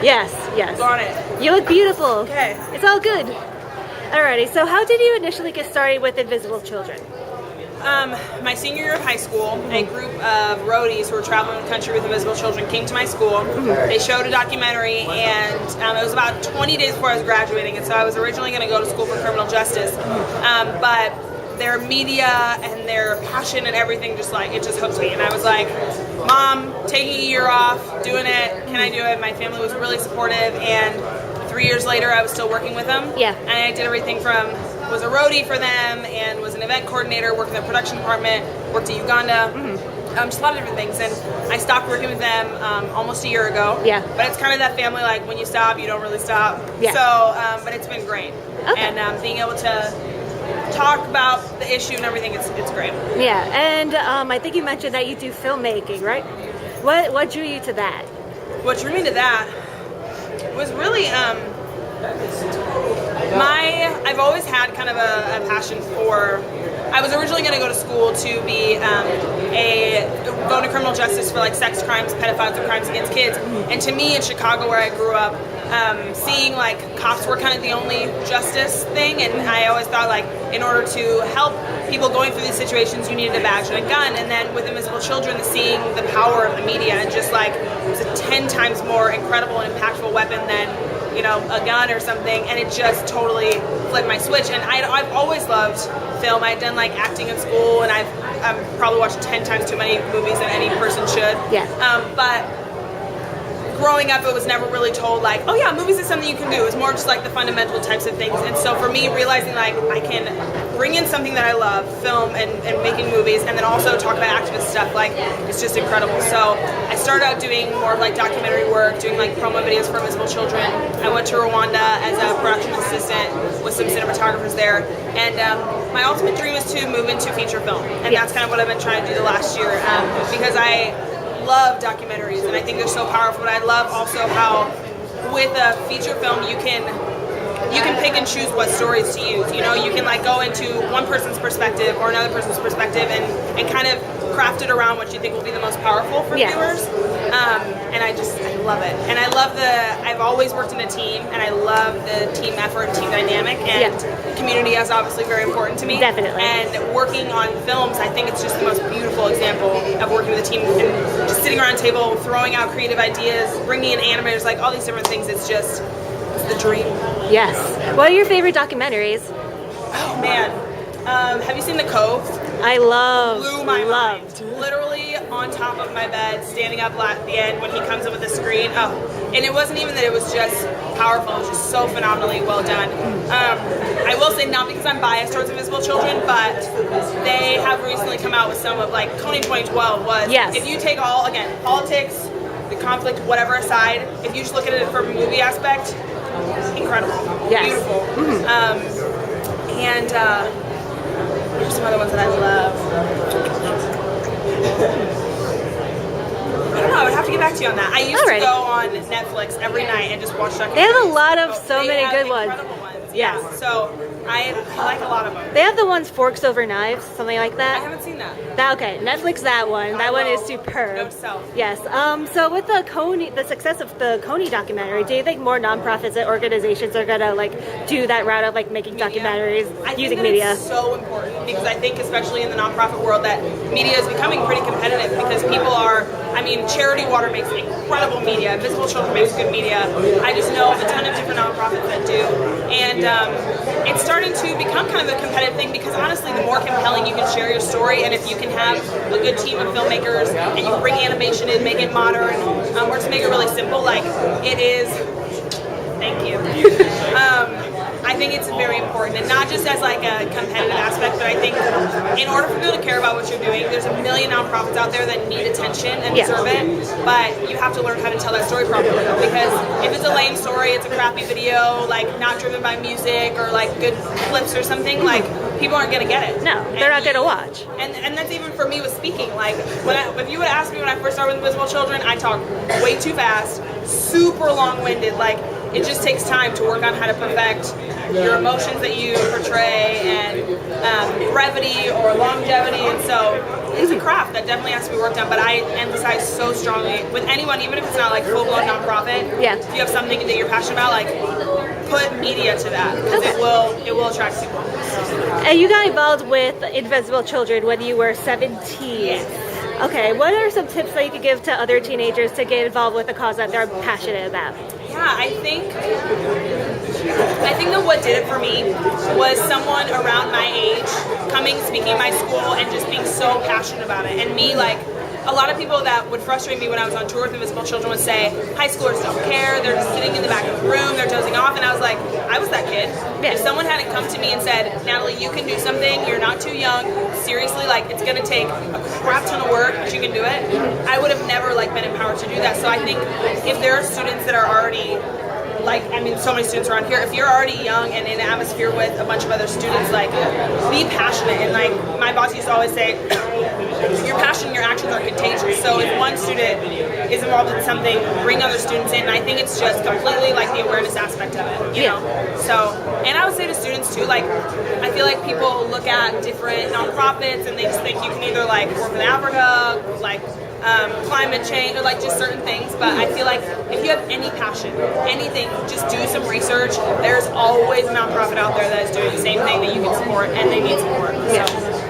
Yes, yes. On it. You look beautiful. Okay. It's all good. Alrighty, so how did you initially get started with Invisible Children? My senior year of high school, a group of roadies who were traveling the country with Invisible Children came to my school. They showed a documentary, and it was about 20 days before I was graduating, and so I was originally going to go to school for criminal justice, but their media and their passion and everything just hooked me, and I was like, Mom, taking a year off, doing it, can I do it? My family was really supportive, and 3 years later I was still working with them. Yeah. And I did everything from, was a roadie for them and was an event coordinator, worked in the production department, worked at Uganda, just a lot of different things. And I stopped working with them almost a year ago. Yeah. But it's kind of that family, like when you stop, you don't really stop. Yeah. So, but it's been great. Okay. And being able to talk about the issue and everything, it's great. Yeah, and I think you mentioned that you do filmmaking, right? What drew you to that? What drew me to that was really I've always had kind of a passion for, I was originally going to go to school to be go to criminal justice for like sex crimes, pedophiles, and crimes against kids. And to me in Chicago where I grew up, seeing like cops were kind of the only justice thing, and I always thought like in order to help people going through these situations you needed a badge and a gun. And then with Invisible Children, seeing the power of the media and just like it was a 10 times more incredible and impactful weapon than, you know, a gun or something, and it just totally flipped my switch. And I've always loved film. I'd done like acting in school, and I've probably watched 10 times too many movies than any person should. Yeah. But growing up, it was never really told like, oh yeah, movies is something you can do. It was more just like the fundamental types of things. And so for me, realizing like I can bring in something that I love, film and making movies, and then also talk about activist stuff, like it's just incredible. So I started out doing more of like documentary work, doing like promo videos for Invisible Children. I went to Rwanda as a production assistant with some cinematographers there. And my ultimate dream is to move into feature film. And that's kind of what I've been trying to do the last year, because I love documentaries and I think they're so powerful. But I love also how with a feature film you can pick and choose what stories to use. You know, you can like go into one person's perspective or another person's perspective and kind of craft it around what you think will be the most powerful for viewers. And I love it. And I've always worked in a team, and I love the team effort, team dynamic, and community is obviously very important to me. Definitely. And working on films, I think it's just the most beautiful example of working with a team and just sitting around a table, throwing out creative ideas, bringing in animators, like all these different things. It's the dream. Yes. What are your favorite documentaries? Oh man, have you seen The Cove? Blew my mind. Literally on top of my bed, standing up at the end when he comes up with the screen. Oh, and it wasn't even that it was just powerful, it was just so phenomenally well done. I will say, not because I'm biased towards Invisible Children, but they have recently come out with some of like Coney 2012 was, if you take all, again, politics, the conflict, whatever aside, if you just look at it from a movie aspect, incredible. Beautiful. And there's some other ones that I love. I don't know, I would have to get back to you on that. I used to go on Netflix every night and just watch documentaries. They have a lot of so many good ones. Yeah, so I like a lot of them. They have the ones Forks Over Knives, something like that. I haven't seen that. Okay, Netflix that one. That one is superb. Note to self. Yes. So with the success of the Coney documentary, do you think more nonprofits and organizations are gonna like do that route of like making documentaries using media? It's so important because I think especially in the nonprofit world that media is becoming pretty competitive because people are. I mean, Charity Water makes incredible media. Invisible Children makes good media. I just know of a ton of different nonprofits that do, and it's starting to become kind of a competitive thing because honestly, the more compelling you can share your story, and if you can have a good team of filmmakers and you can bring animation in, make it modern, or just make it really simple, like it is. Thank you. I think it's very important, and not just as like a competitive aspect, but I think in order for people to care about what you're doing, there's a million nonprofits out there that need attention and deserve it, but you have to learn how to tell that story properly, because if it's a lame story, it's a crappy video, like not driven by music or like good clips or something, like people aren't gonna get it. No, they're not gonna watch. And that's even for me with speaking. Like if you would ask me when I first started with Invisible Children, I talk way too fast, super long-winded, like it just takes time to work on how to perfect your emotions that you portray and brevity or longevity, and so it's a craft that definitely has to be worked on, but I emphasize so strongly with anyone, even if it's not like full-blown nonprofit, if you have something that you're passionate about, like put media to that, because it will attract people. And you got involved with Invisible Children when you were 17. Yes. Okay, what are some tips that you could give to other teenagers to get involved with a cause that they're passionate about? Yeah, I think that what did it for me was someone around my age coming, speaking at my school, and just being so passionate about it. And me, like, a lot of people that would frustrate me when I was on tour with Invisible Children would say, high schoolers don't care, they're just sitting in the back of the room, they're dozing off, and I was like, I was that kid. If someone hadn't come to me and said, Natalie, you can do something, you're not too young, seriously, like, it's gonna take a crap ton of work, but you can do it, I would have never, like, been empowered to do that. So I think if there are students that are already, like, I mean, so many students around here, if you're already young and in an atmosphere with a bunch of other students, like, be passionate. And, like, my boss used to always say, your passion and your actions are contagious. So if one student is involved in something, bring other students in. And I think it's just completely, like, the awareness aspect of it, you know? So, and I would say to students, too, like, I feel like people look at different nonprofits and they just think you can either, like, work with Africa, like, climate change, or like just certain things, but I feel like if you have any passion, anything, just do some research. There's always a nonprofit out there that is doing the same thing that you can support, and they need support. So.